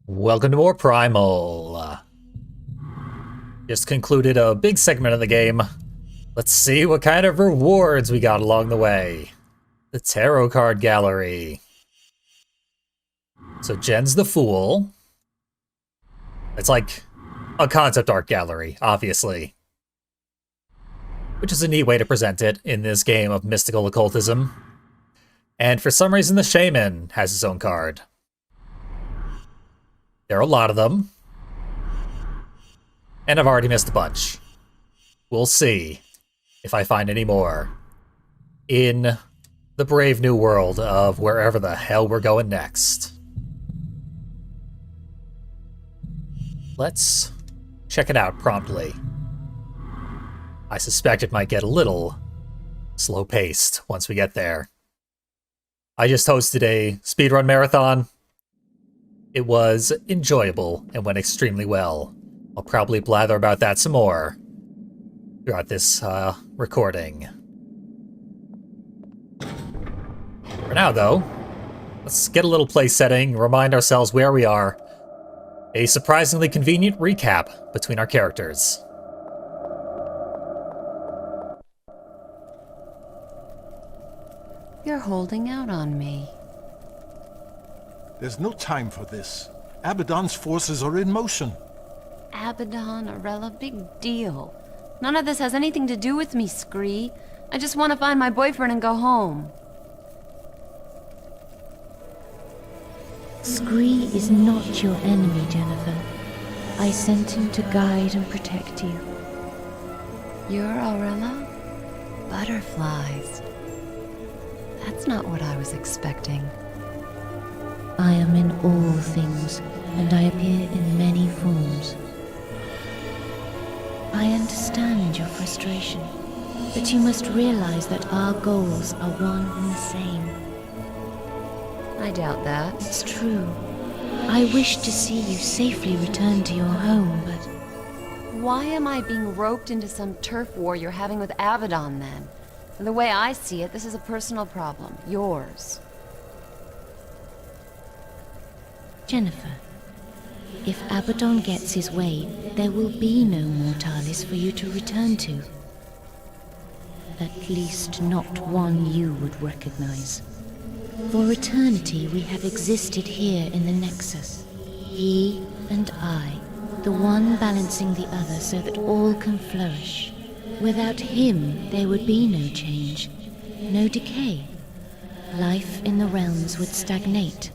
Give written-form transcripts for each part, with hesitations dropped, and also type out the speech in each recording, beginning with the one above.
Welcome to more Primal. Just concluded a big segment of the game. Let's see what kind of rewards we got along the way. The Tarot Card Gallery. So Jen's the Fool. It's like a concept art gallery, obviously. Which is a neat way to present it in this game of mystical occultism. And for some reason the Shaman has his own card. There are a lot of them. And I've already missed a bunch. We'll see if I find any more in the brave new world of wherever the hell we're going next. Let's check it out promptly. I suspect it might get a little slow-paced once we get there. I just hosted a speedrun marathon. It was enjoyable and went extremely well. I'll probably blather about that some more throughout this recording. For now, though, let's get a little place setting, remind ourselves where we are. A surprisingly convenient recap between our characters. You're holding out on me. There's no time for this. Abaddon's forces are in motion. Abaddon, Arella, big deal. None of this has anything to do with me, Scree. I just want to find my boyfriend and go home. Scree is not your enemy, Jennifer. I sent him to guide and protect you. You're Arella? Butterflies. That's not what I was expecting. I am in all things, and I appear in many forms. I understand your frustration, but you must realize that our goals are one and the same. I doubt that. It's true. I wish to see you safely return to your home, but... Why am I being roped into some turf war you're having with Abaddon, then? The way I see it, this is a personal problem. Yours. Jennifer, if Abaddon gets his way, there will be no Mortalis for you to return to. At least not one you would recognize. For eternity we have existed here in the Nexus. He and I, the one balancing the other so that all can flourish. Without him, there would be no change, no decay. Life in the realms would stagnate.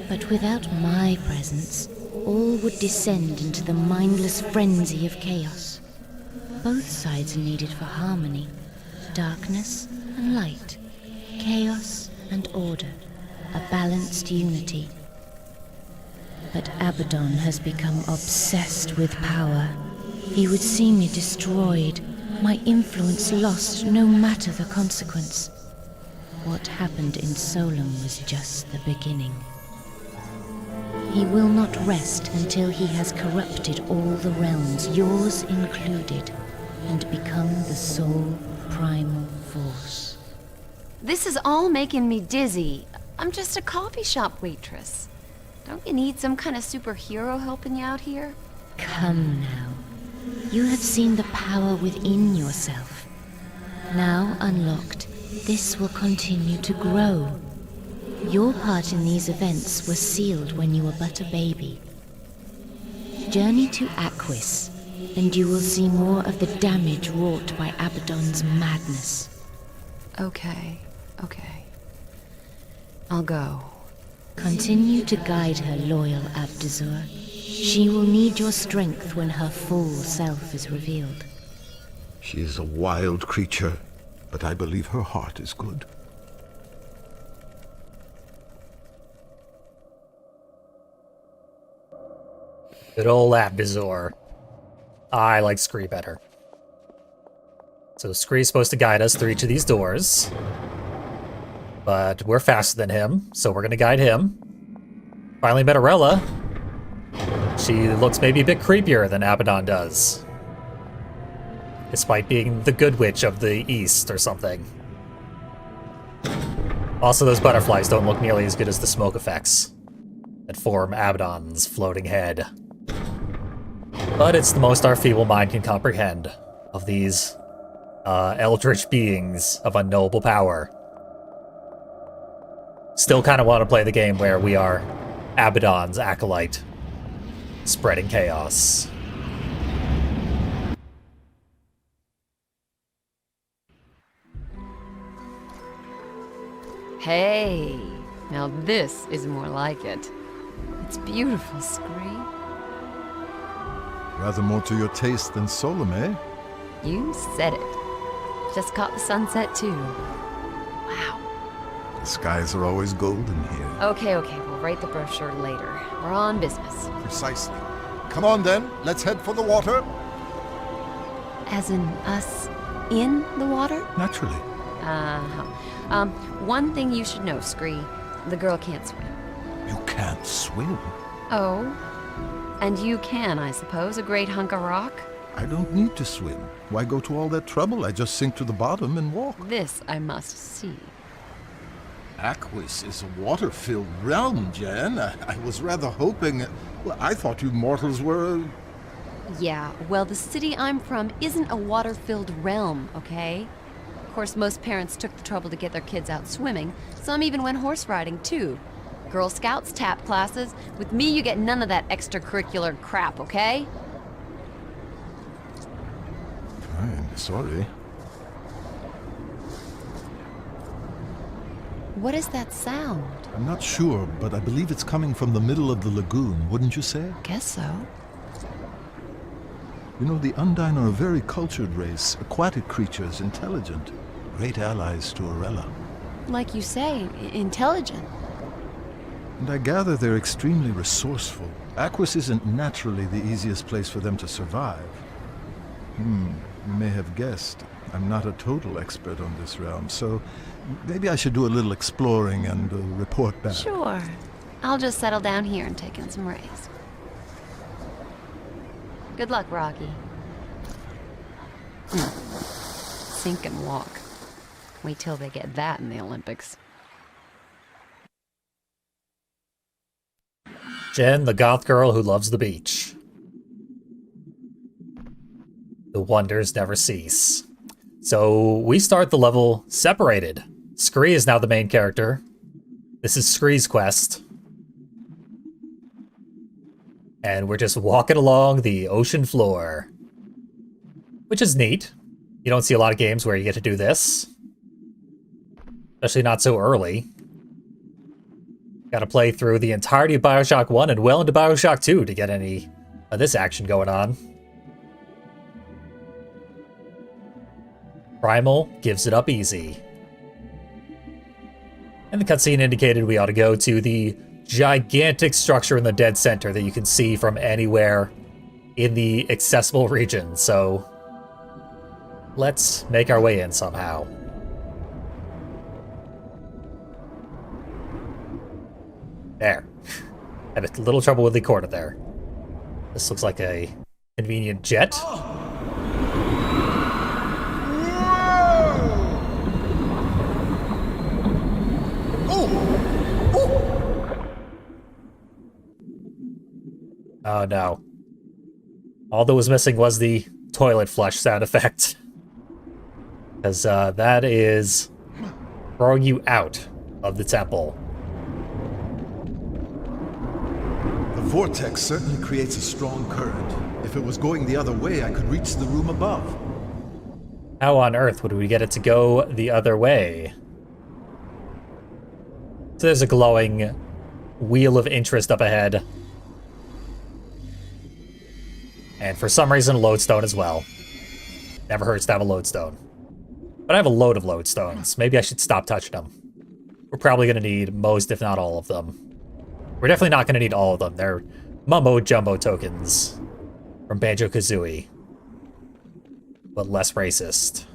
But without my presence, all would descend into the mindless frenzy of chaos. Both sides are needed for harmony, darkness and light, chaos and order, a balanced unity. But Abaddon has become obsessed with power. He would see me destroyed, my influence lost no matter the consequence. What happened in Solem was just the beginning. He will not rest until he has corrupted all the realms, yours included, and become the sole primal force. This is all making me dizzy. I'm just a coffee shop waitress. Don't you need some kind of superhero helping you out here? Come now. You have seen the power within yourself. Now unlocked, this will continue to grow. Your part in these events was sealed when you were but a baby. Journey to Aquis, and you will see more of the damage wrought by Abaddon's madness. Okay. I'll go. Continue to guide her, loyal Abdazur. She will need your strength when her full self is revealed. She is a wild creature, but I believe her heart is good. Good old Abdazur. I like Scree better. So Scree's supposed to guide us through each of these doors. But we're faster than him, so we're gonna guide him. Finally met Arella. She looks maybe a bit creepier than Abaddon does. Despite being the good witch of the East or something. Also, those butterflies don't look nearly as good as the smoke effects that form Abaddon's floating head. But it's the most our feeble mind can comprehend of these eldritch beings of unknowable power. Still kind of want to play the game where we are Abaddon's acolyte, spreading chaos. Hey, now this is more like it. It's beautiful, Scree. Rather more to your taste than Solom, eh? You said it. Just caught the sunset, too. Wow. The skies are always golden here. Okay, we'll write the brochure later. We're on business. Precisely. Come on then, let's head for the water. As in us in the water? Naturally. Uh-huh. One thing you should know, Scree. The girl can't swim. You can't swim. Oh? And you can, I suppose, a great hunk of rock? I don't need to swim. Why go to all that trouble? I just sink to the bottom and walk. This I must see. Aquis is a water-filled realm, Jen. I was rather hoping... Well, I thought you mortals were... Yeah, well, the city I'm from isn't a water-filled realm, okay? Of course, most parents took the trouble to get their kids out swimming. Some even went horse riding, too. Girl Scouts, tap classes. With me, you get none of that extracurricular crap, okay? Fine, sorry. What is that sound? I'm not sure, but I believe it's coming from the middle of the lagoon, wouldn't you say? Guess so. You know, the Undine are a very cultured race, aquatic creatures, intelligent. Great allies to Arella. Like you say, intelligent. And I gather they're extremely resourceful. Aquis isn't naturally the easiest place for them to survive. You may have guessed, I'm not a total expert on this realm, so maybe I should do a little exploring and report back. Sure. I'll just settle down here and take in some rays. Good luck, Rocky. Sink and walk. Wait till they get that in the Olympics. Jen, the goth girl who loves the beach. The wonders never cease. So we start the level separated. Scree is now the main character. This is Scree's quest. And we're just walking along the ocean floor. Which is neat. You don't see a lot of games where you get to do this. Especially not so early. Gotta play through the entirety of Bioshock 1 and well into Bioshock 2 to get any of this action going on. Primal gives it up easy. And the cutscene indicated we ought to go to the gigantic structure in the dead center that you can see from anywhere in the accessible region, so let's make our way in somehow. There. Had a little trouble with the corner there. This looks like a convenient jet. Oh no. All that was missing was the toilet flush sound effect. Because that is throwing you out of the temple. The vortex certainly creates a strong current. If it was going the other way, I could reach the room above. How on earth would we get it to go the other way? So there's a glowing wheel of interest up ahead. And for some reason, a lodestone as well. Never hurts to have a lodestone. But I have a load of lodestones. Maybe I should stop touching them. We're probably going to need most, if not all of them. We're definitely not going to need all of them. They're mumbo-jumbo tokens from Banjo-Kazooie. But less racist.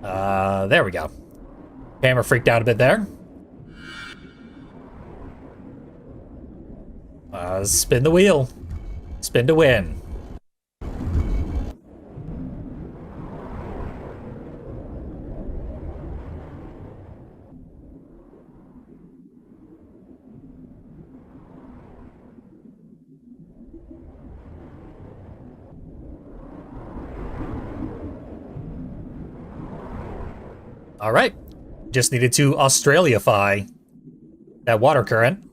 There we go. Camera freaked out a bit there. Spin the wheel. Spin to win. Alright. Just needed to Australiafy that water current.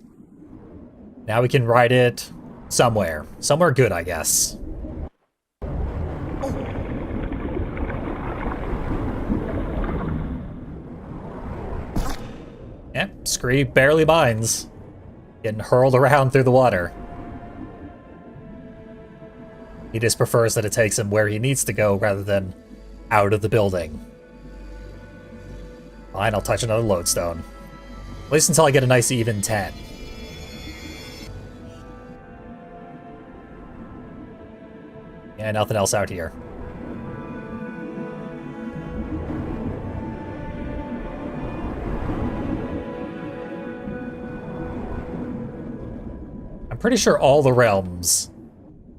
Now we can ride it somewhere. Somewhere good, I guess. Yeah, Scree barely binds. Getting hurled around through the water. He just prefers that it takes him where he needs to go rather than out of the building. Fine, I'll touch another lodestone. At least until I get a nice even 10. Yeah, nothing else out here. I'm pretty sure all the realms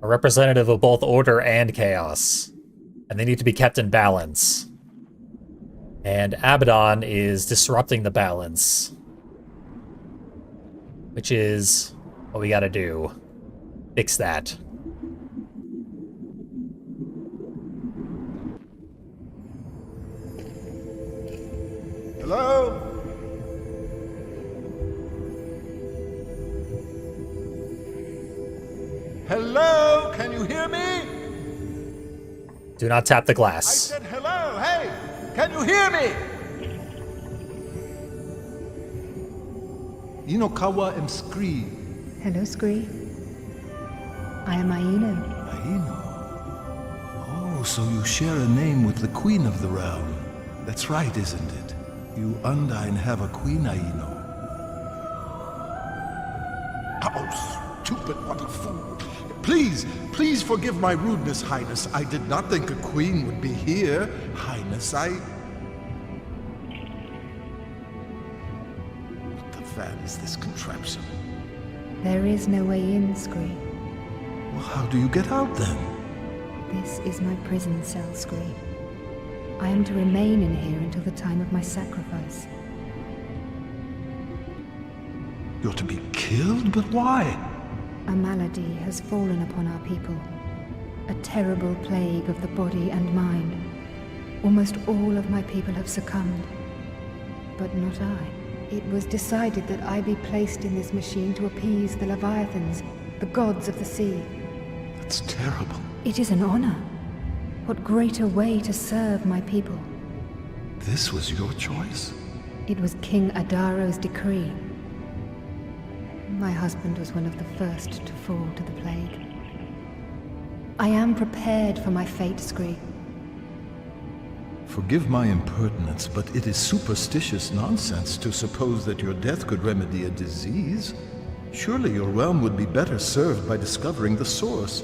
are representative of both order and chaos, and they need to be kept in balance. And Abaddon is disrupting the balance, which is what we gotta do. Fix that. Hello? Hello? Can you hear me? Do not tap the I glass. said hello. Hey, can you hear me? Inokawa am Scree. Hello, Scree. I am Aino. Aino. Oh, so you share a name with the Queen of the Realm. That's right, isn't it? You Undine have a queen, Aino. Oh, stupid, what a fool. Please forgive my rudeness, Highness. I did not think a queen would be here. Highness, What the fan is this contraption? There is no way in, Scree. Well, how do you get out then? This is my prison cell, Scree. I am to remain in here until the time of my sacrifice. You're to be killed? But why? A malady has fallen upon our people. A terrible plague of the body and mind. Almost all of my people have succumbed. But not I. It was decided that I be placed in this machine to appease the Leviathans, the gods of the sea. That's terrible. It is an honor. What greater way to serve my people? This was your choice? It was King Adaro's decree. My husband was one of the first to fall to the plague. I am prepared for my fate, Scree. Forgive my impertinence, but it is superstitious nonsense to suppose that your death could remedy a disease. Surely your realm would be better served by discovering the source.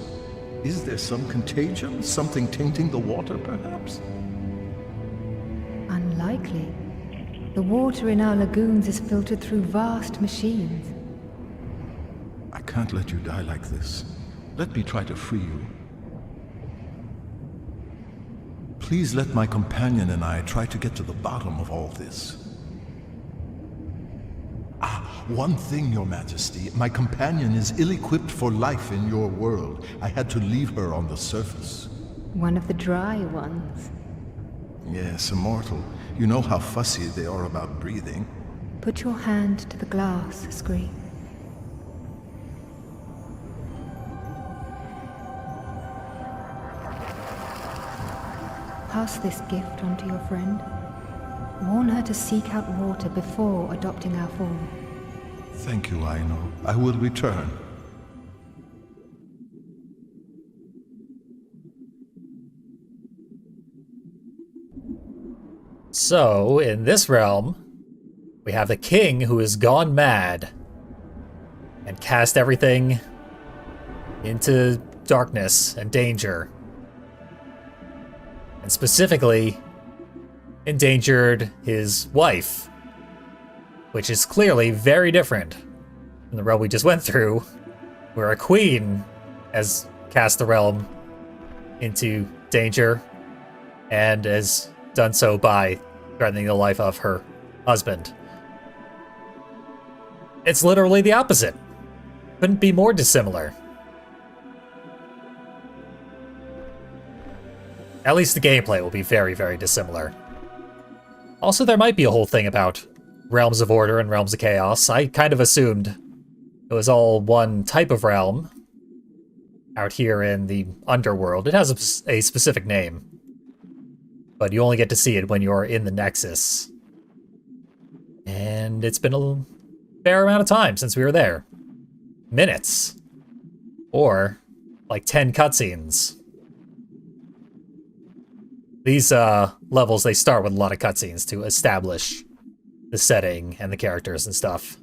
Is there some contagion? Something tainting the water, perhaps? Unlikely. The water in our lagoons is filtered through vast machines. I can't let you die like this. Let me try to free you. Please let my companion and I try to get to the bottom of all this. One thing, Your Majesty. My companion is ill-equipped for life in your world. I had to leave her on the surface. One of the dry ones. Yes, immortal. You know how fussy they are about breathing. Put your hand to the glass, Scree. Pass this gift on to your friend. Warn her to seek out water before adopting our form. Thank you, Aino. I will return. So, in this realm, we have the king who has gone mad and cast everything into darkness and danger. And specifically, endangered his wife, which is clearly very different from the realm we just went through, where a queen has cast the realm into danger and has done so by threatening the life of her husband. It's literally the opposite. Couldn't be more dissimilar. At least the gameplay will be very, very dissimilar. Also, there might be a whole thing about realms of order and realms of chaos. I kind of assumed it was all one type of realm out here in the underworld. It has a specific name, but you only get to see it when you're in the Nexus. And it's been a fair amount of time since we were there. Minutes. Or like 10 cutscenes. These levels, they start with a lot of cutscenes to establish the setting and the characters and stuff.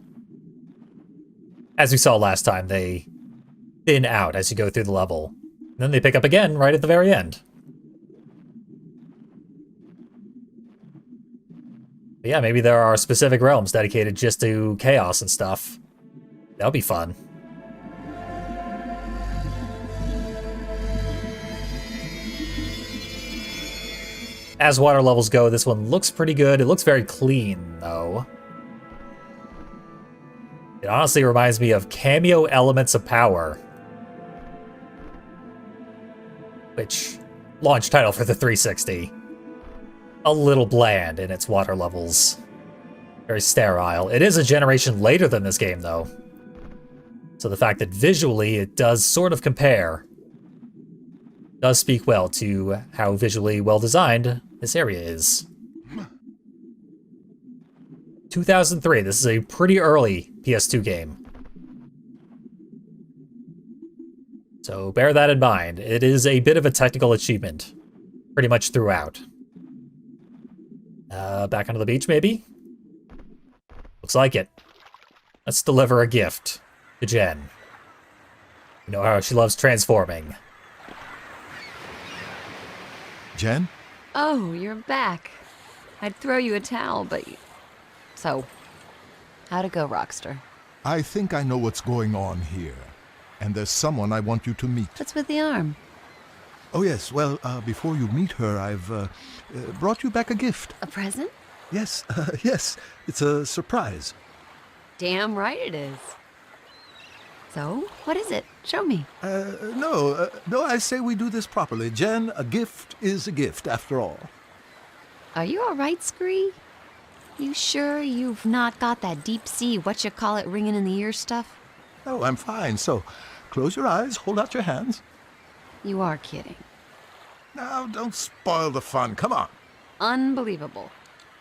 As we saw last time, they thin out as you go through the level. And then they pick up again right at the very end. But yeah, maybe there are specific realms dedicated just to chaos and stuff. That'll be fun. As water levels go, this one looks pretty good. It looks very clean, though. It honestly reminds me of Cameo Elements of Power, which launch title for the 360. A little bland in its water levels. Very sterile. It is a generation later than this game, though. So the fact that visually it does sort of compare does speak well to how visually well-designed this area is. 2003, this is a pretty early PS2 game. So bear that in mind. It is a bit of a technical achievement, pretty much throughout. Back onto the beach, maybe? Looks like it. Let's deliver a gift to Jen. You know how she loves transforming. Jen? Oh, you're back. I'd throw you a towel, but... So, how'd it go, Rockster? I think I know what's going on here. And there's someone I want you to meet. What's with the arm? Oh, yes. Well, before you meet her, I've brought you back a gift. A present? Yes, yes. It's a surprise. Damn right it is. So, what is it? Show me. No, I say we do this properly. Jen, a gift is a gift, after all. Are you alright, Scree? You sure you've not got that deep-sea what-you-call-it ringing in the ear stuff? Oh, I'm fine. So, close your eyes, hold out your hands. You are kidding. Now, don't spoil the fun. Come on. Unbelievable.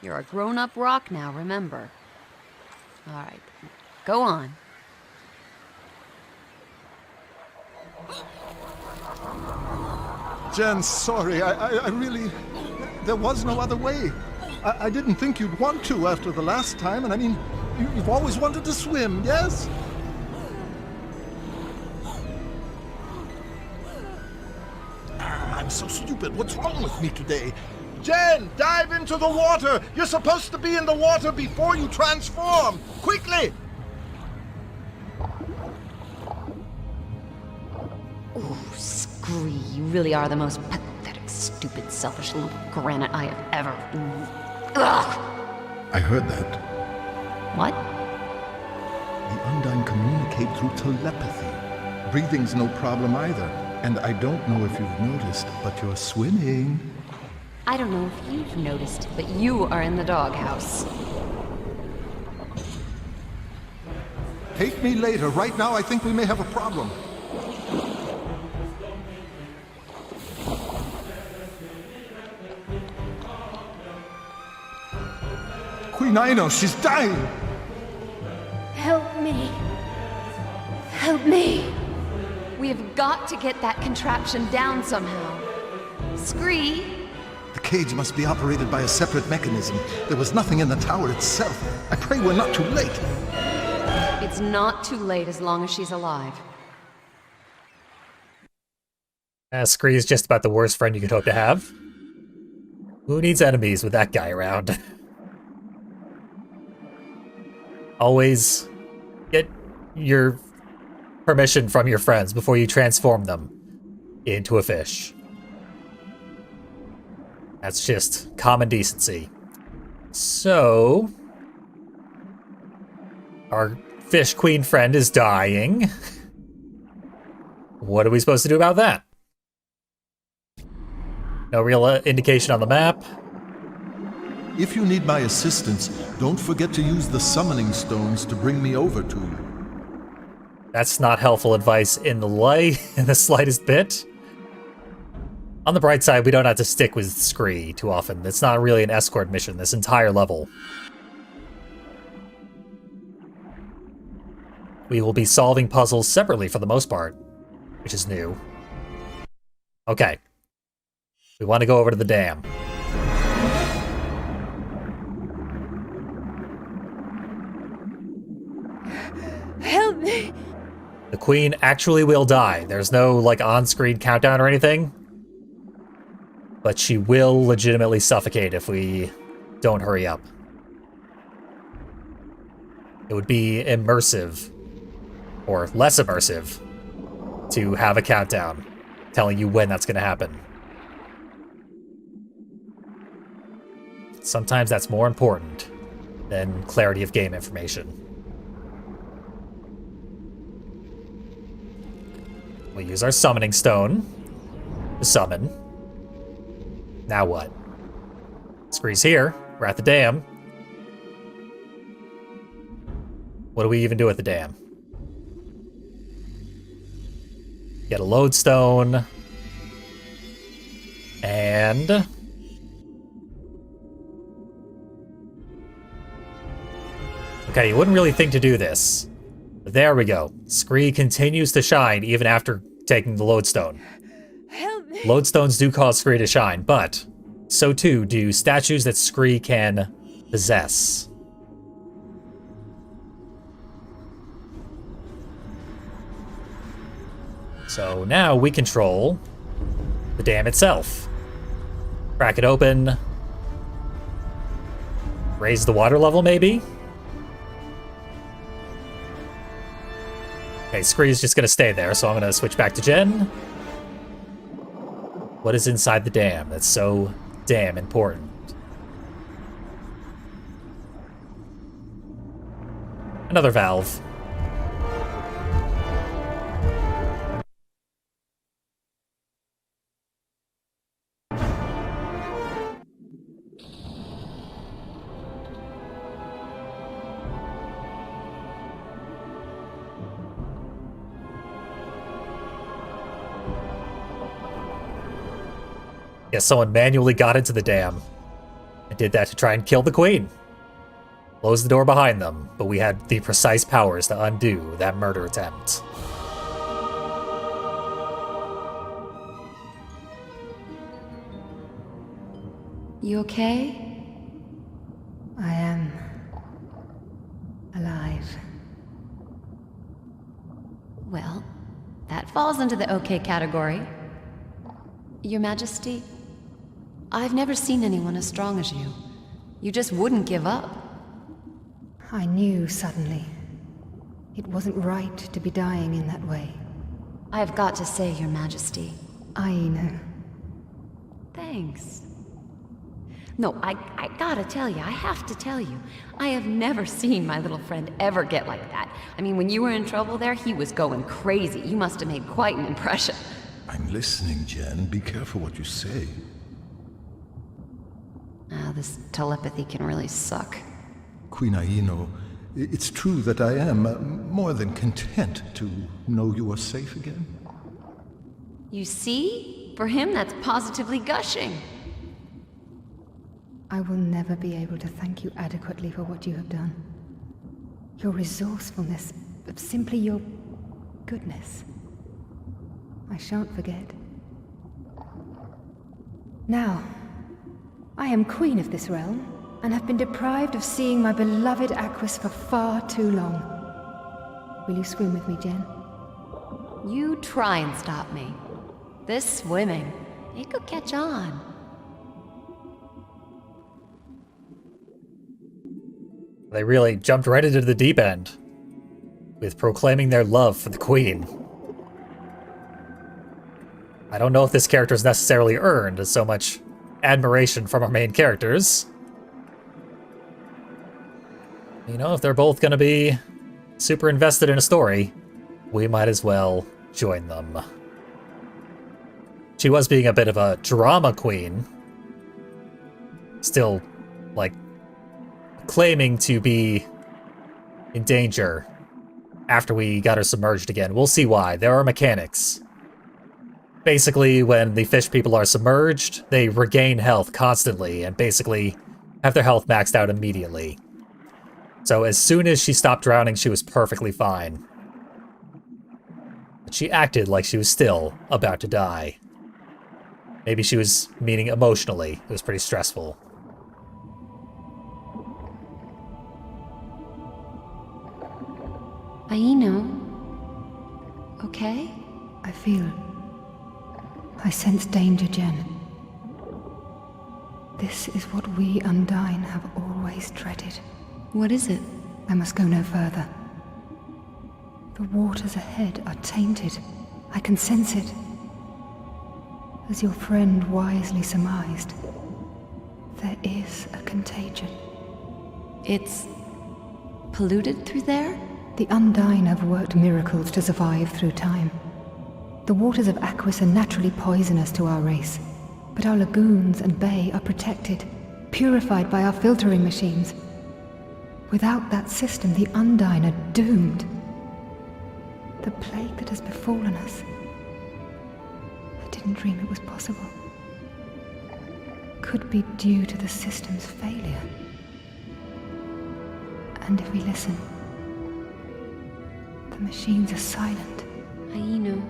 You're a grown-up rock now, remember. Alright, go on. Jen, sorry. I really... There was no other way. I didn't think you'd want to after the last time, and I mean, you've always wanted to swim, yes? I'm so stupid. What's wrong with me today? Jen, dive into the water! You're supposed to be in the water before you transform! Quickly! Ooh, Scree, you really are the most pathetic, stupid, selfish little granite I have ever... Ugh! I heard that. What? The Undine communicate through telepathy. Breathing's no problem either. And I don't know if you've noticed, but you're swimming. I don't know if you've noticed, but you are in the doghouse. Take me later. Right now, I think we may have a problem. Queen Ino, she's dying! Help me. Help me. We have got to get that contraption down somehow. Scree! The cage must be operated by a separate mechanism. There was nothing in the tower itself. I pray we're not too late. It's not too late as long as she's alive. Scree is just about the worst friend you could hope to have. Who needs enemies with that guy around? Always get your permission from your friends before you transform them into a fish. That's just common decency. So, our fish queen friend is dying. What are we supposed to do about that? No real indication on the map. If you need my assistance, don't forget to use the summoning stones to bring me over to you. That's not helpful advice in the slightest bit. On the bright side, we don't have to stick with Scree too often. It's not really an escort mission, this entire level. We will be solving puzzles separately for the most part, which is new. Okay. We want to go over to the dam. Help me! The queen actually will die. There's no, like, on-screen countdown or anything. But she will legitimately suffocate if we don't hurry up. It would be immersive, or less immersive, to have a countdown telling you when that's going to happen. Sometimes that's more important than clarity of game information. We use our summoning stone to summon. Now what? Scree's here. We're at the dam. What do we even do at the dam? Get a lodestone. And... okay, you wouldn't really think to do this. But there we go. Scree continues to shine even after taking the lodestone. Help me! Lodestones do cause Scree to shine, but so too do statues that Scree can possess. So now we control the dam itself. Crack it open. Raise the water level, maybe? Okay, Scree's just gonna stay there, so I'm gonna switch back to Jen. What is inside the dam that's so damn important? Another valve. Yeah, someone manually got into the dam and did that to try and kill the queen. Closed the door behind them, but we had the precise powers to undo that murder attempt. You okay? I am alive. Well, that falls into the okay category. Your Majesty, I've never seen anyone as strong as you. You just wouldn't give up. I knew suddenly. It wasn't right to be dying in that way. I've got to say, Your Majesty. I know. Thanks. No, I gotta tell you, I have to tell you, I have never seen my little friend ever get like that. I mean, when you were in trouble there, he was going crazy. You must have made quite an impression. I'm listening, Jen. Be careful what you say. This telepathy can really suck. Queen Aino, it's true that I am more than content to know you are safe again. You see? For him, that's positively gushing. I will never be able to thank you adequately for what you have done. Your resourcefulness, simply your goodness. I shan't forget. Now, I am queen of this realm, and have been deprived of seeing my beloved Aquis for far too long. Will you swim with me, Jen? You try and stop me. This swimming, it could catch on. They really jumped right into the deep end with proclaiming their love for the queen. I don't know if this character is necessarily earned so much admiration from our main characters. You know, if they're both going to be super invested in a story, we might as well join them. She was being a bit of a drama queen. Still like, claiming to be in danger after we got her submerged again. We'll see why. There are mechanics. Basically, when the fish people are submerged, they regain health constantly and basically have their health maxed out immediately. So as soon as she stopped drowning, she was perfectly fine. But she acted like she was still about to die. Maybe she was meaning emotionally. It was pretty stressful. Aino, okay? I sense danger, Jen. This is what we Undine have always dreaded. What is it? I must go no further. The waters ahead are tainted. I can sense it. As your friend wisely surmised, there is a contagion. It's polluted through there? The Undine have worked miracles to survive through time. The waters of Aquis are naturally poisonous to our race, but our lagoons and bay are protected, purified by our filtering machines. Without that system, the Undine are doomed. The plague that has befallen us. I didn't dream it was possible. Could be due to the system's failure. And if we listen, the machines are silent. Aino,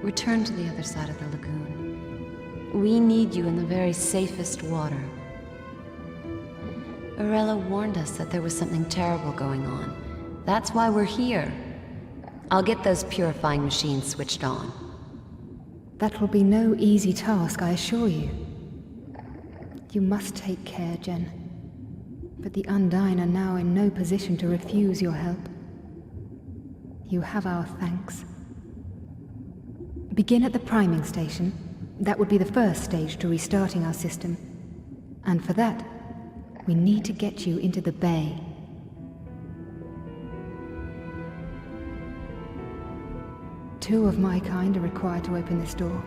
return to the other side of the lagoon. We need you in the very safest water. Arella warned us that there was something terrible going on. That's why we're here. I'll get those purifying machines switched on. That will be no easy task, I assure you. You must take care, Jen. But the Undine are now in no position to refuse your help. You have our thanks. Begin at the priming station. That would be the first stage to restarting our system. And for that, we need to get you into the bay. Two of my kind are required to open this door.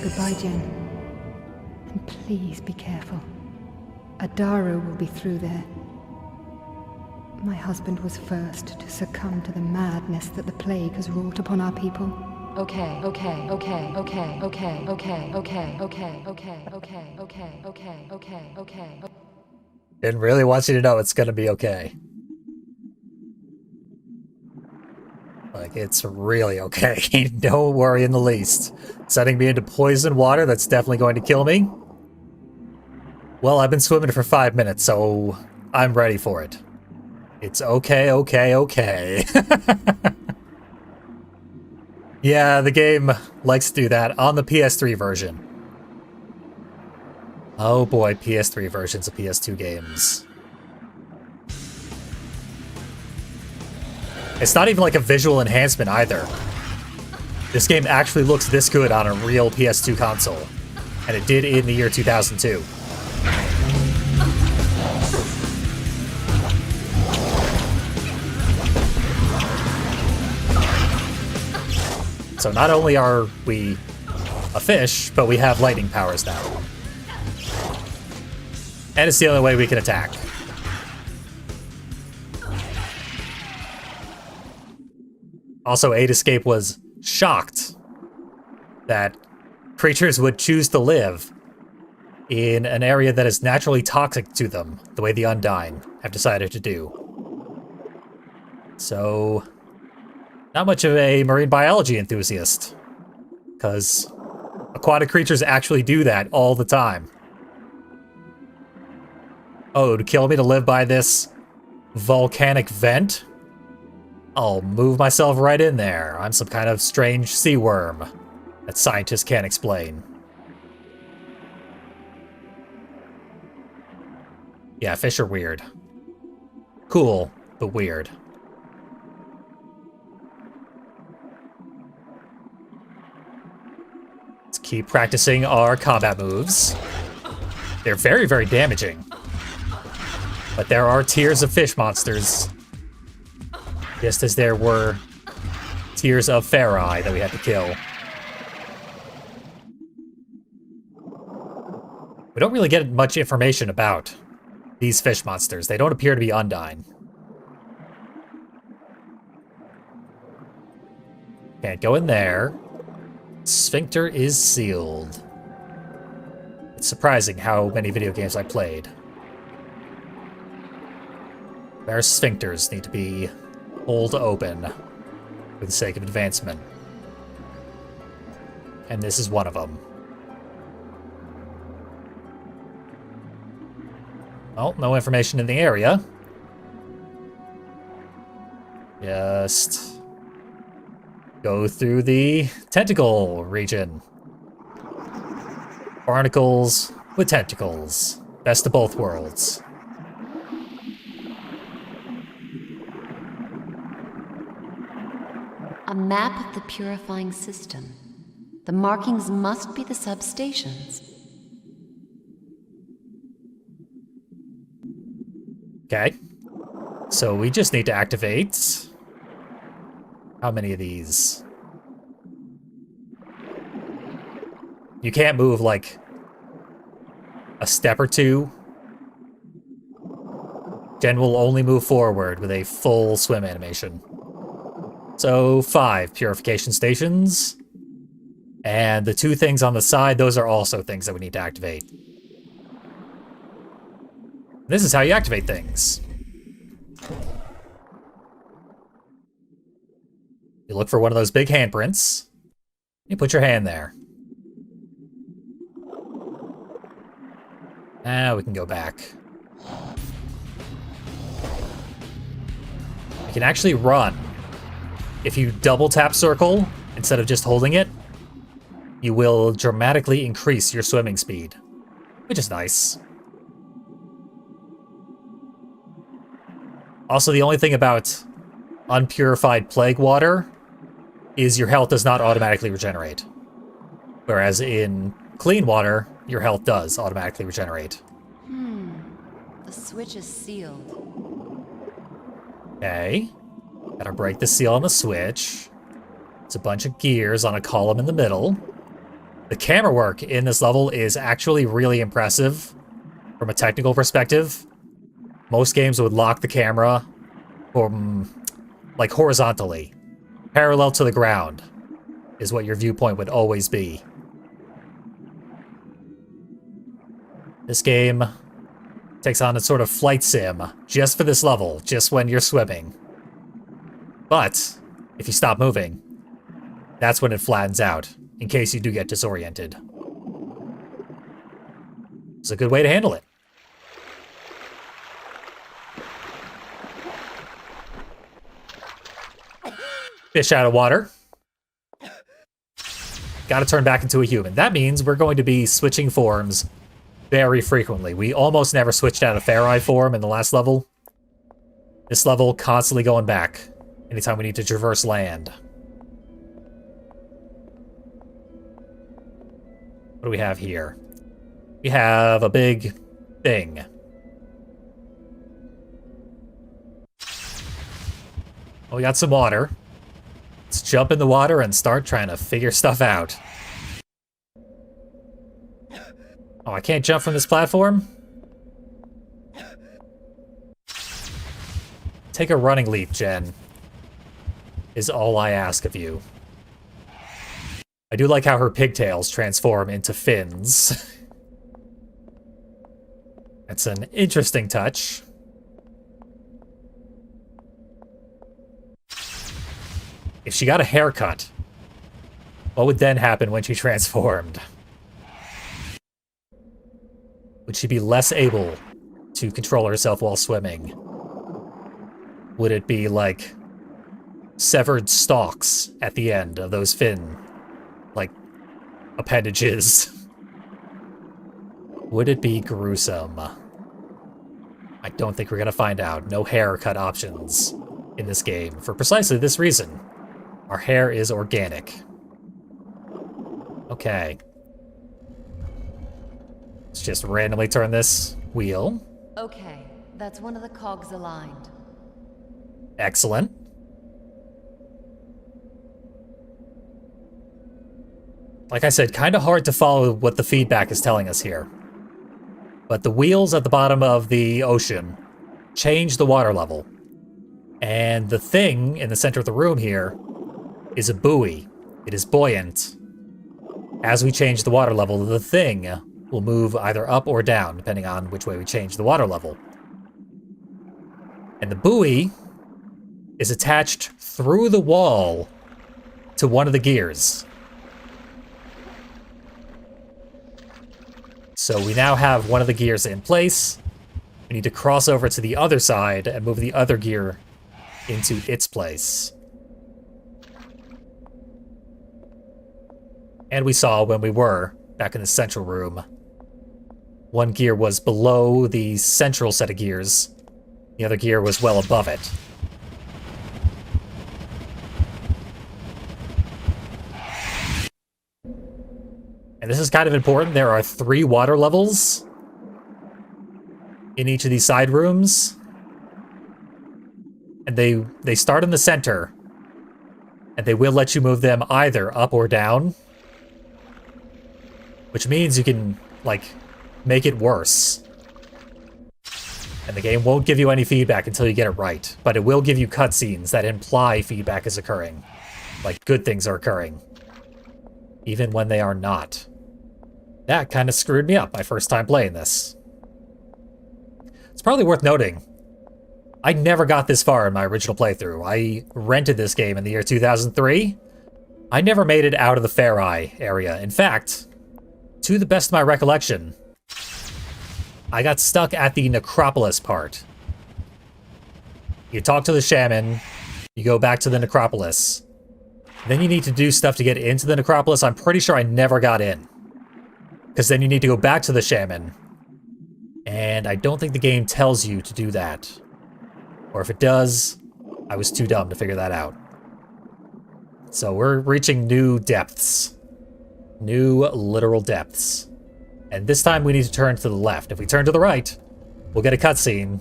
Goodbye, Jen. And please be careful. Adaro will be through there. My husband was first to succumb to the madness that the plague has wrought upon our people. Okay. Didn't really want you to know it's gonna be okay. Like, it's really okay. Don't worry in the least. Setting me into poison water that's definitely going to kill me? Well, I've been swimming for 5 minutes, so I'm ready for it. It's okay. Yeah, the game likes to do that on the PS3 version. Oh boy, PS3 versions of PS2 games. It's not even like a visual enhancement either. This game actually looks this good on a real PS2 console. And it did in the year 2002. So not only are we a fish, but we have lightning powers now. And it's the only way we can attack. Also, 8 Escape was shocked that creatures would choose to live in an area that is naturally toxic to them, the way the Undine have decided to do. So, not much of a marine biology enthusiast, because aquatic creatures actually do that all the time. Oh, to kill me to live by this volcanic vent? I'll move myself right in there. I'm some kind of strange sea worm that scientists can't explain. Yeah, fish are weird. Cool, but weird. Let's keep practicing our combat moves. They're very, very damaging. But there are tiers of fish monsters. Just as there were tiers of Ferri that we had to kill. We don't really get much information about these fish monsters. They don't appear to be Undine. Can't go in there. Sphincter is sealed. It's surprising how many video games I played. Their sphincters need to be pulled open for the sake of advancement. And this is one of them. Well, no information in the area. Just go through the tentacle region. Barnacles with tentacles. Best of both worlds. A map of the purifying system. The markings must be the substations. Okay. So we just need to activate... How many of these? You can't move, like, a step or two. Jen will only move forward with a full swim animation. So 5 purification stations. And the 2 things on the side, those are also things that we need to activate. This is how you activate things. You look for one of those big handprints. You put your hand there. Now we can go back. You can actually run. If you double tap circle, instead of just holding it, you will dramatically increase your swimming speed, which is nice. Also, the only thing about unpurified plague water is your health does not automatically regenerate. Whereas in clean water, your health does automatically regenerate. The switch is sealed. Okay. Gotta break the seal on the switch. It's a bunch of gears on a column in the middle. The camera work in this level is actually really impressive from a technical perspective. Most games would lock the camera from, like, horizontally. Parallel to the ground is what your viewpoint would always be. This game takes on a sort of flight sim just for this level, just when you're swimming. But if you stop moving, that's when it flattens out, in case you do get disoriented. It's a good way to handle it. Fish out of water. Gotta turn back into a human. That means we're going to be switching forms very frequently. We almost never switched out of Ferri form in the last level. This level, constantly going back anytime we need to traverse land. What do we have here? We have a big thing. Oh, we got some water. Let's jump in the water and start trying to figure stuff out. Oh, I can't jump from this platform? Take a running leap, Jen, is all I ask of you. I do like how her pigtails transform into fins. That's an interesting touch. If she got a haircut, what would then happen when she transformed? Would she be less able to control herself while swimming? Would it be like severed stalks at the end of those fin, like, appendages? Would it be gruesome? I don't think we're gonna find out. No haircut options in this game for precisely this reason. Our hair is organic. Okay. Let's just randomly turn this wheel. Okay, that's one of the cogs aligned. Excellent. Like I said, kind of hard to follow what the feedback is telling us here. But the wheels at the bottom of the ocean change the water level. And the thing in the center of the room here is a buoy. It is buoyant. As we change the water level, the thing will move either up or down, depending on which way we change the water level. And the buoy is attached through the wall to one of the gears. So we now have one of the gears in place. We need to cross over to the other side and move the other gear into its place. And we saw when we were back in the central room, one gear was below the central set of gears. The other gear was well above it. And this is kind of important. There are 3 water levels in each of these side rooms. And they start in the center. And they will let you move them either up or down. Which means you can, like, make it worse. And the game won't give you any feedback until you get it right. But it will give you cutscenes that imply feedback is occurring. Like, good things are occurring. Even when they are not. That kind of screwed me up my first time playing this. It's probably worth noting, I never got this far in my original playthrough. I rented this game in the year 2003. I never made it out of the Fair Eye area. In fact, to the best of my recollection, I got stuck at the necropolis part. You talk to the shaman, you go back to the necropolis. Then you need to do stuff to get into the necropolis. I'm pretty sure I never got in. Because then you need to go back to the shaman. And I don't think the game tells you to do that. Or if it does, I was too dumb to figure that out. So we're reaching new depths. New literal depths. And this time we need to turn to the left. If we turn to the right, we'll get a cutscene.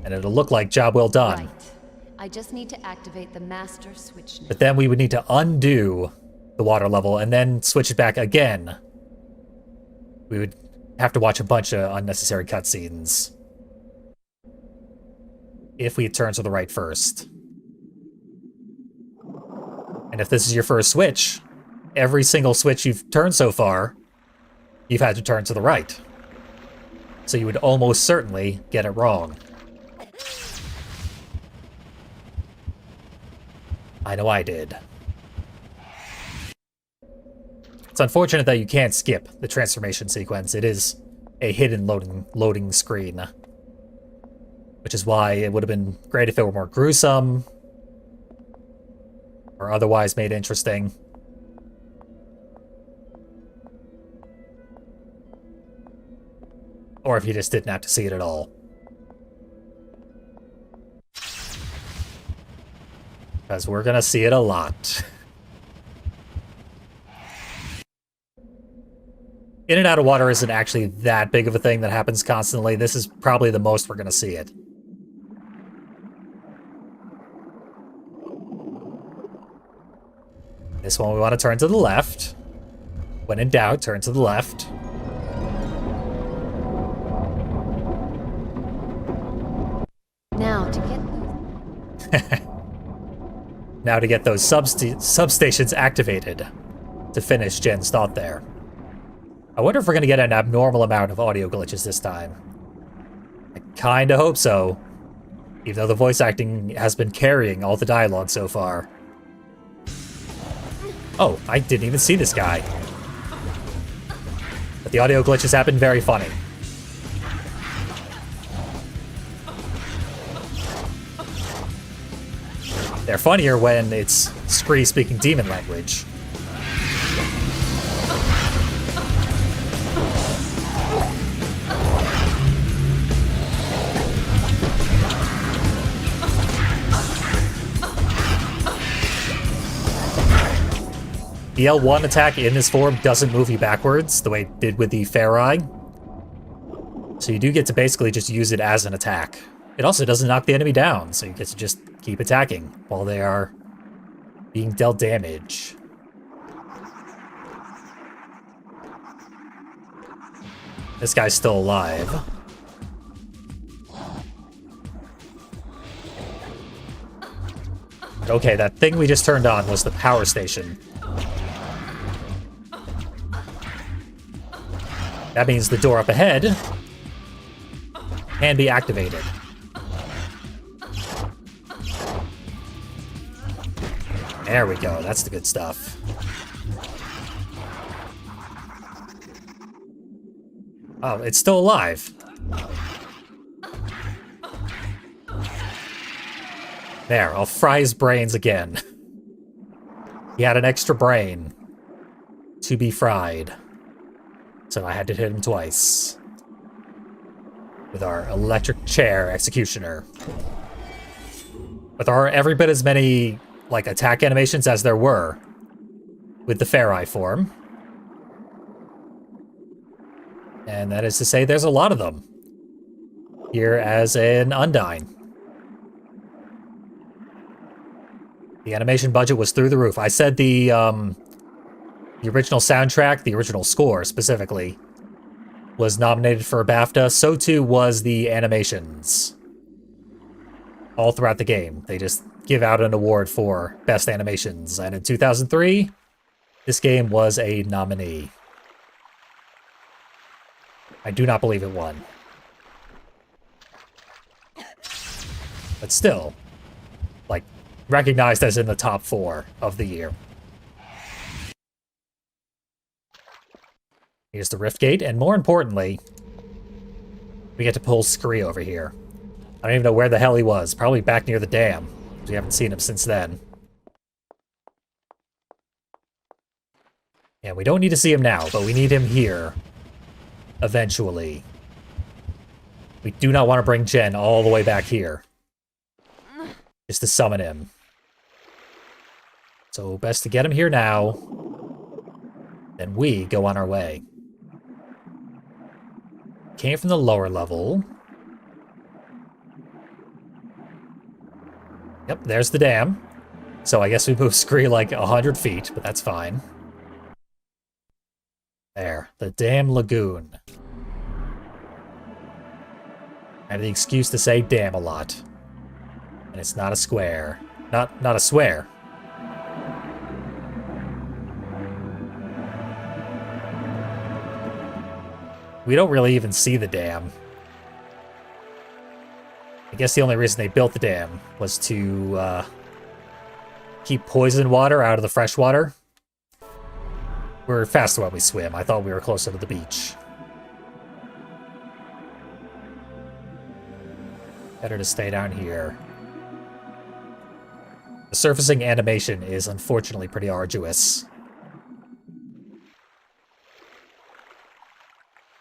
And it'll look like job well done. Right. I just need to activate the master switch now. But then we would need to undo the water level and then switch it back again. We would have to watch a bunch of unnecessary cutscenes if we turn to the right first. And if this is your first switch, every single switch you've turned so far, you've had to turn to the right. So you would almost certainly get it wrong. I know I did. It's unfortunate that you can't skip the transformation sequence. It is a hidden loading screen. Which is why it would have been great if it were more gruesome. Or otherwise made interesting. Or if you just didn't have to see it at all. Because we're gonna see it a lot. In and out of water isn't actually that big of a thing that happens constantly. This is probably the most we're gonna see it. This one we want to turn to the left. When in doubt, turn to the left. Now to get Now to get those substations activated to finish Jen's thought there. I wonder if we're going to get an abnormal amount of audio glitches this time. I kind of hope so, even though the voice acting has been carrying all the dialogue so far. Oh, I didn't even see this guy. But the audio glitches have been very funny. They're funnier when it's Scree speaking demon language. The L1 attack in this form doesn't move you backwards the way it did with the Fair Eye. So you do get to basically just use it as an attack. It also doesn't knock the enemy down, so you get to just keep attacking while they are being dealt damage. This guy's still alive. Okay, that thing we just turned on was the power station. That means the door up ahead can be activated. There we go, that's the good stuff. Oh, it's still alive. There, I'll fry his brains again. He had an extra brain to be fried. So I had to hit him twice. With our electric chair executioner. With our every bit as many, like, attack animations as there were with the Fair Eye form. And that is to say, there's a lot of them here as an Undine. The animation budget was through the roof. I said the original soundtrack, the original score specifically, was nominated for a BAFTA. So too was the animations. All throughout the game. They just give out an award for best animations. And in 2003, this game was a nominee. I do not believe it won. But still, like, recognized as in the top 4 of the year. Here's the Rift Gate, and more importantly, we get to pull Scree over here. I don't even know where the hell he was. Probably back near the dam. We haven't seen him since then. And we don't need to see him now, but we need him here. Eventually. We do not want to bring Jen all the way back here. Just to summon him. So best to get him here now. Then we go on our way. Came from the lower level. Yep, there's the dam. So I guess we moved Scree like 100 feet, but that's fine. There, the damn lagoon. I have the excuse to say damn a lot. And it's not a square. Not a swear. We don't really even see the dam. I guess the only reason they built the dam was to keep poison water out of the fresh water. We're faster when we swim. I thought we were closer to the beach. Better to stay down here. The surfacing animation is unfortunately pretty arduous.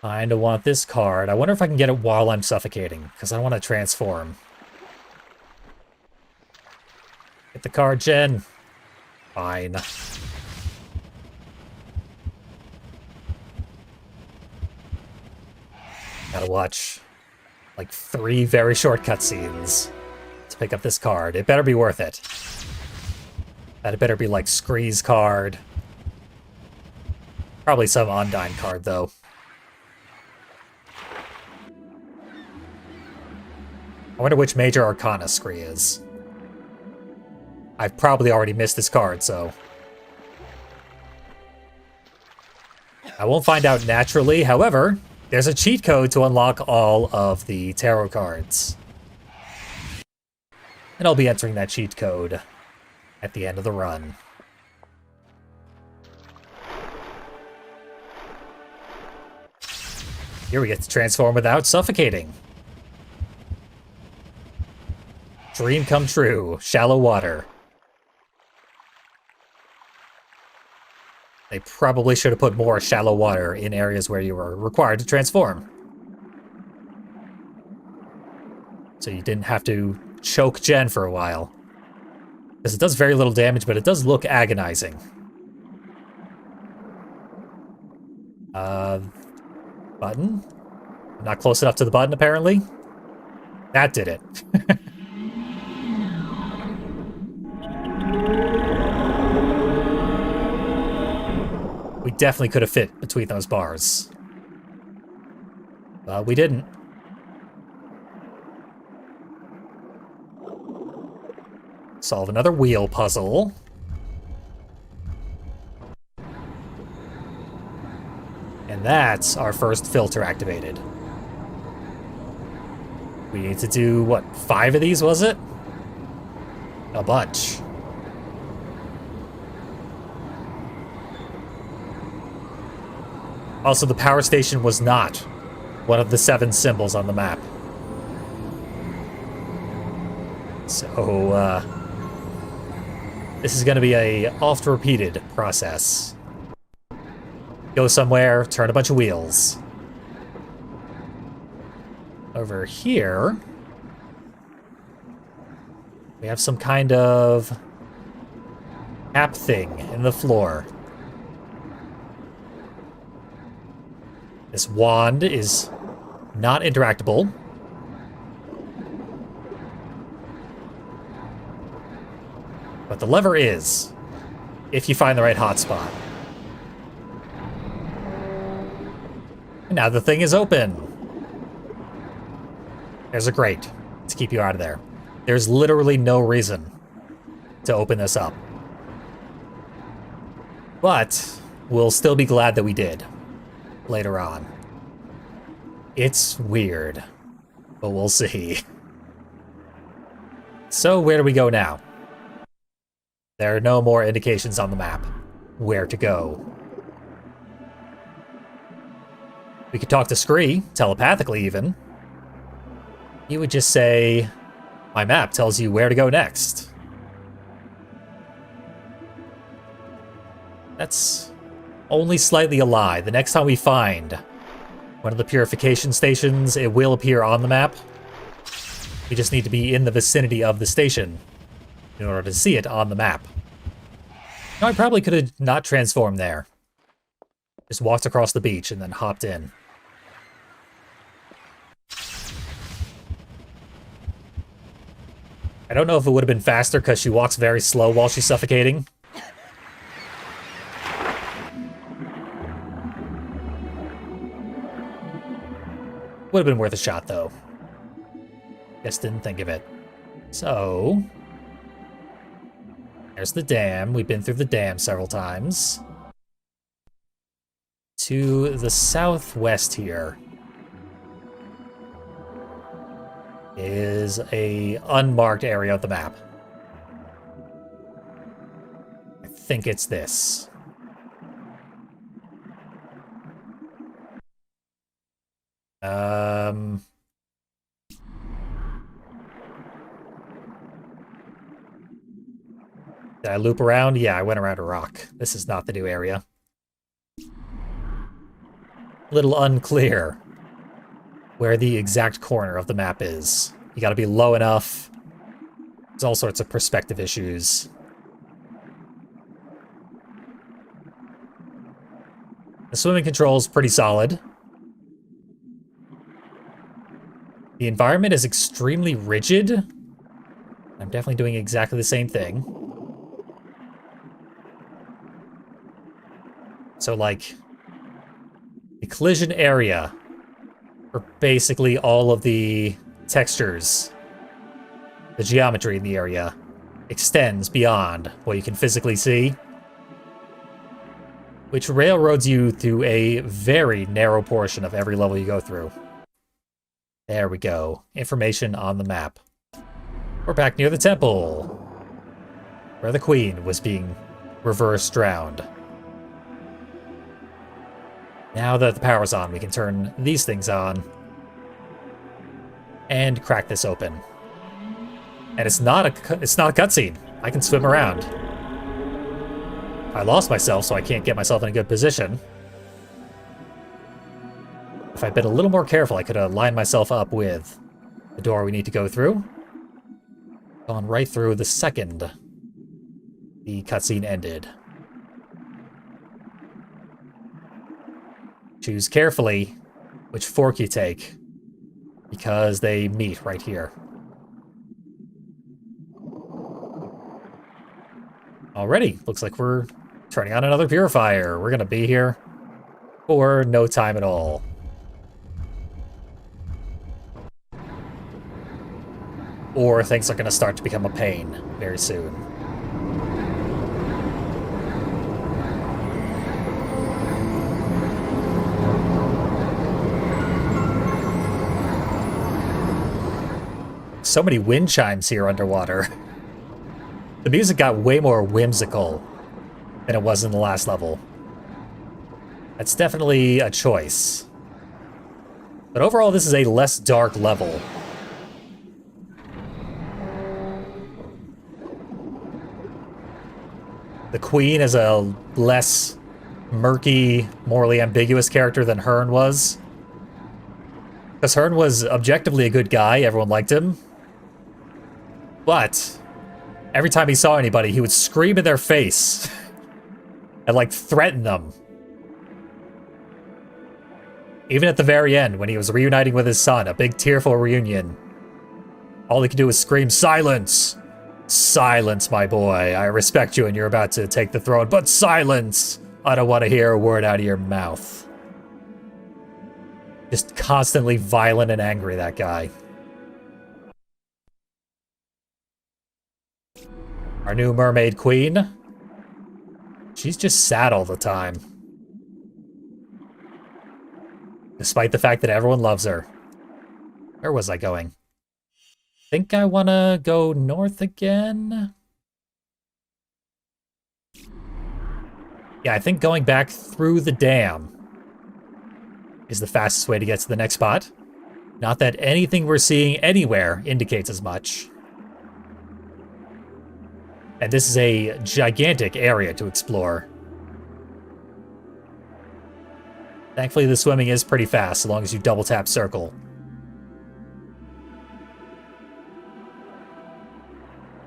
Kinda want this card. I wonder if I can get it while I'm suffocating, because I want to transform. Get the card, Jen. Fine. Gotta watch like 3 very short cutscenes to pick up this card. It better be worth it. That better be like Scree's card. Probably some Undine card, though. I wonder which Major Arcana Scree is. I've probably already missed this card, so... I won't find out naturally, however... There's a cheat code to unlock all of the tarot cards. And I'll be entering that cheat code at the end of the run. Here we get to transform without suffocating. Dream come true. Shallow water. They probably should have put more shallow water in areas where you were required to transform. So you didn't have to choke Jen for a while. Because it does very little damage, but it does look agonizing. Button? Not close enough to the button, apparently. That did it. We definitely could have fit between those bars. But we didn't. Solve another wheel puzzle. And that's our first filter activated. We need to do, what, 5 of these, was it? A bunch. Also, the power station was not one of the 7 symbols on the map. So, this is going to be a oft-repeated process. Go somewhere, turn a bunch of wheels. Over here, we have some kind of app thing in the floor. This wand is not interactable. But the lever is, if you find the right hotspot. And now the thing is open. There's a grate to keep you out of there. There's literally no reason to open this up. But we'll still be glad that we did later on. It's weird, but we'll see. So where do we go now? There are no more indications on the map where to go. We could talk to Scree, telepathically even. He would just say, my map tells you where to go next. That's only slightly a lie. The next time we find one of the purification stations, it will appear on the map. We just need to be in the vicinity of the station in order to see it on the map. Now, I probably could have not transformed there. Just walked across the beach and then hopped in. I don't know if it would have been faster because she walks very slow while she's suffocating. Would have been worth a shot, though. Guess didn't think of it. So, there's the dam. We've been through the dam several times. To the southwest here is a unmarked area of the map. I think it's this. Did I loop around? Yeah, I went around a rock. This is not the new area. Little unclear where the exact corner of the map is. You gotta be low enough. There's all sorts of perspective issues. The swimming control is pretty solid. The environment is extremely rigid. I'm definitely doing exactly the same thing. So, like, the collision area for basically all of the textures, the geometry in the area, extends beyond what you can physically see, which railroads you through a very narrow portion of every level you go through. There we go. Information on the map. We're back near the temple, where the queen was being reverse drowned. Now that the power's on, we can turn these things on and crack this open. And it's not a cutscene. I can swim around. I lost myself, so I can't get myself in a good position. If I'd been a little more careful, I could have lined myself up with the door we need to go through. Gone right through the second the cutscene ended. Choose carefully which fork you take, because they meet right here. Alrighty, looks like we're turning on another purifier. We're gonna be here for no time at all. or things are going to start to become a pain very soon. So many wind chimes here underwater. The music got way more whimsical than it was in the last level. That's definitely a choice. But overall, this is a less dark level. The Queen is a less murky, morally ambiguous character than Hearn was. Because Hearn was objectively a good guy, everyone liked him. But every time he saw anybody, he would scream in their face and, like, threaten them. Even at the very end, when he was reuniting with his son, a big tearful reunion, all he could do was scream, "Silence! Silence, my boy. I respect you and you're about to take the throne, but silence! I don't want to hear a word out of your mouth." Just constantly violent and angry, that guy. Our new mermaid queen. She's just sad all the time. Despite the fact that everyone loves her. Where was I going? Think I want to go north again? Yeah, I think going back through the dam is the fastest way to get to the next spot. Not that anything we're seeing anywhere indicates as much. And this is a gigantic area to explore. Thankfully, the swimming is pretty fast, as long as you double tap circle.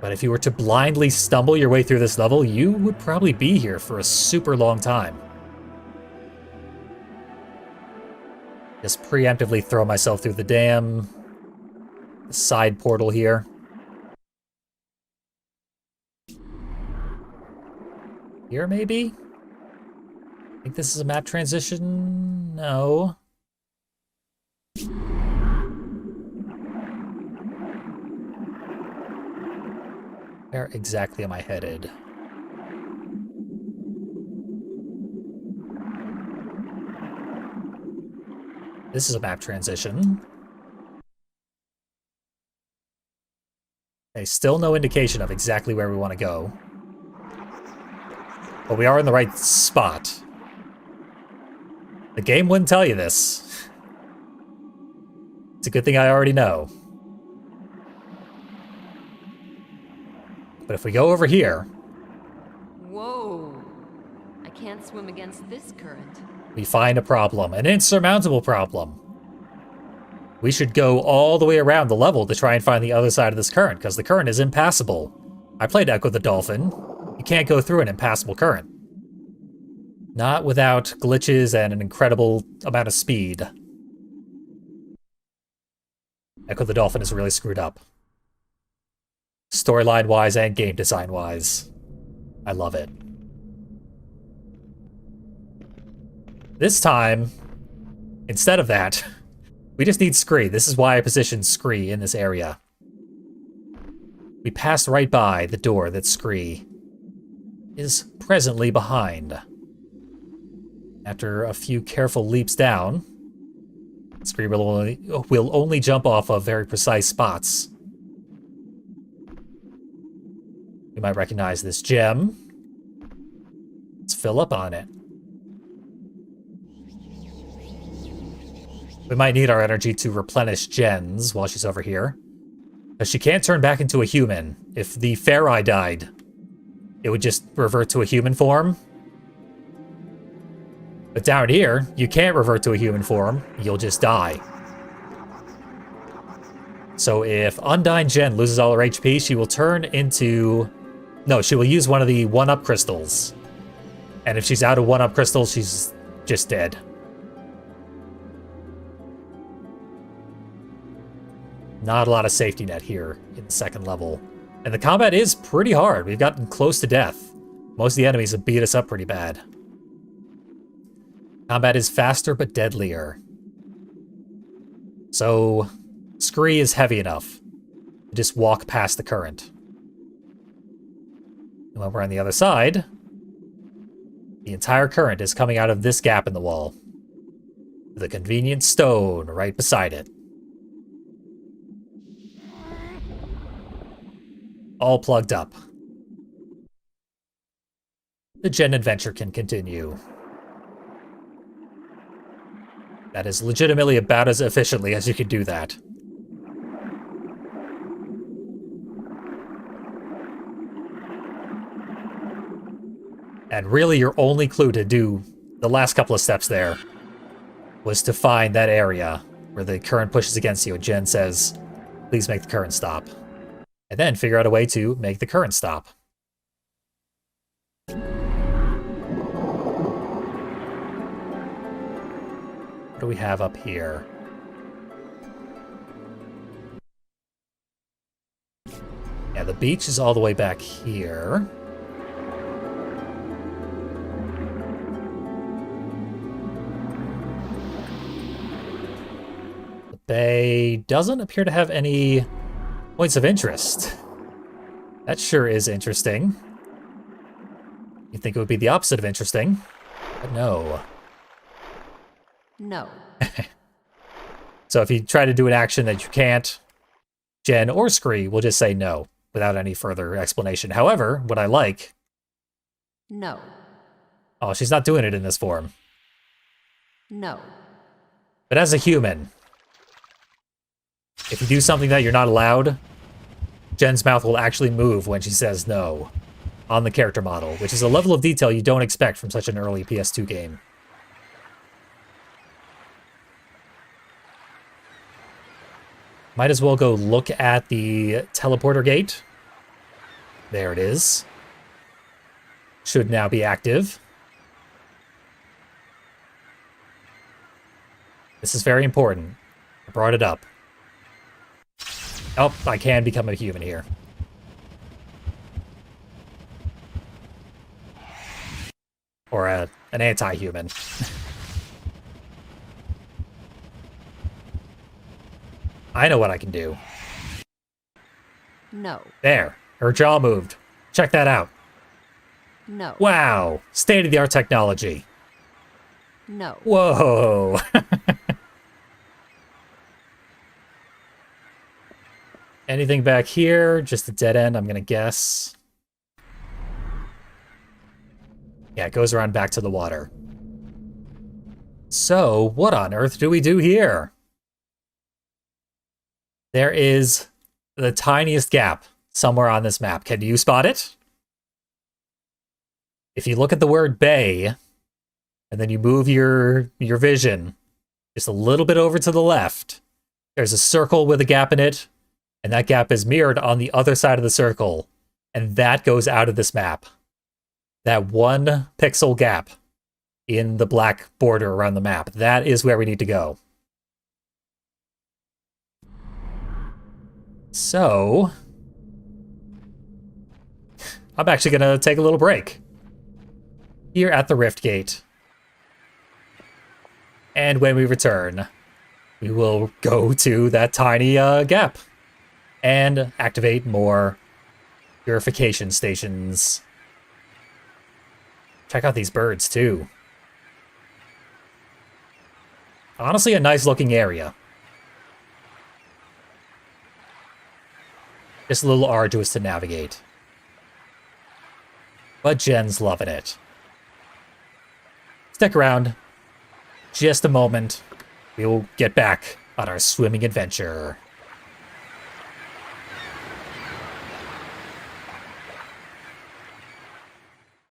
But if you were to blindly stumble your way through this level, you would probably be here for a super long time. Just preemptively throw myself through the dam. The side portal here. Here, maybe? I think this is a map transition? No. Where exactly am I headed? This is a map transition. Okay, still no indication of exactly where we want to go. But we are in the right spot. The game wouldn't tell you this. It's a good thing I already know. But if we go over here... Whoa. I can't swim against this current. we find a problem, an insurmountable problem. We should go all the way around the level to try and find the other side of this current, because the current is impassable. I played Echo the Dolphin. You can't go through an impassable current. Not without glitches and an incredible amount of speed. Echo the Dolphin is really screwed up. Storyline-wise and game design-wise. I love it. This time, instead of that, we just need Scree. This is why I positioned Scree in this area. We passed right by the door that Scree is presently behind. After a few careful leaps down, Scree will only jump off of very precise spots. We might recognize this gem. Let's fill up on it. We might need our energy to replenish gens while she's over here. But she can't turn back into a human. If the Fair Eye died, it would just revert to a human form. But down here, you can't revert to a human form. You'll just die. So if Undine Gen loses all her HP, she will turn into... No, she will use one of the 1-up crystals. And if she's out of 1-up crystals, she's just dead. Not a lot of safety net here in the second level. And the combat is pretty hard. We've gotten close to death. Most of the enemies have beat us up pretty bad. Combat is faster but deadlier. So, Scree is heavy enough. Just walk past the current. And when we're on the other side, the entire current is coming out of this gap in the wall. With a convenient stone right beside it. All plugged up. The Gen adventure can continue. That is legitimately about as efficiently as you can do that. And really your only clue to do the last couple of steps there was to find that area where the current pushes against you. Jen says, please make the current stop. And then figure out a way to make the current stop. What do we have up here? Yeah, the beach is all the way back here. The bay doesn't appear to have any points of interest. That sure is interesting. You'd think it would be the opposite of interesting, but no. No. So if you try to do an action that you can't, Jen or Scree will just say no without any further explanation. However, what I like... No. Oh, she's not doing it in this form. No. But as a human, if you do something that you're not allowed, Jen's mouth will actually move when she says no on the character model, which is a level of detail you don't expect from such an early PS2 game. Might as well go look at the teleporter gate. There it is. Should now be active. This is very important. I brought it up. Oh, I can become a human here. Or an anti-human. I know what I can do. No. There. Her jaw moved. Check that out. No. Wow. State-of-the-art technology. No. Whoa. Anything back here? Just a dead end, I'm gonna guess. Yeah, it goes around back to the water. So, what on earth do we do here? There is the tiniest gap somewhere on this map. Can you spot it? If you look at the word bay, and then you move your vision just a little bit over to the left, there's a circle with a gap in it, and that gap is mirrored on the other side of the circle, and that goes out of this map. That 1 pixel gap in the black border around the map, that is where we need to go. So, I'm actually going to take a little break here at the Rift Gate. And when we return, we will go to that tiny gap and activate more purification stations. Check out these birds, too. Honestly, a nice looking area. Just a little arduous to navigate. But Jen's loving it. Stick around. Just a moment. We will get back on our swimming adventure.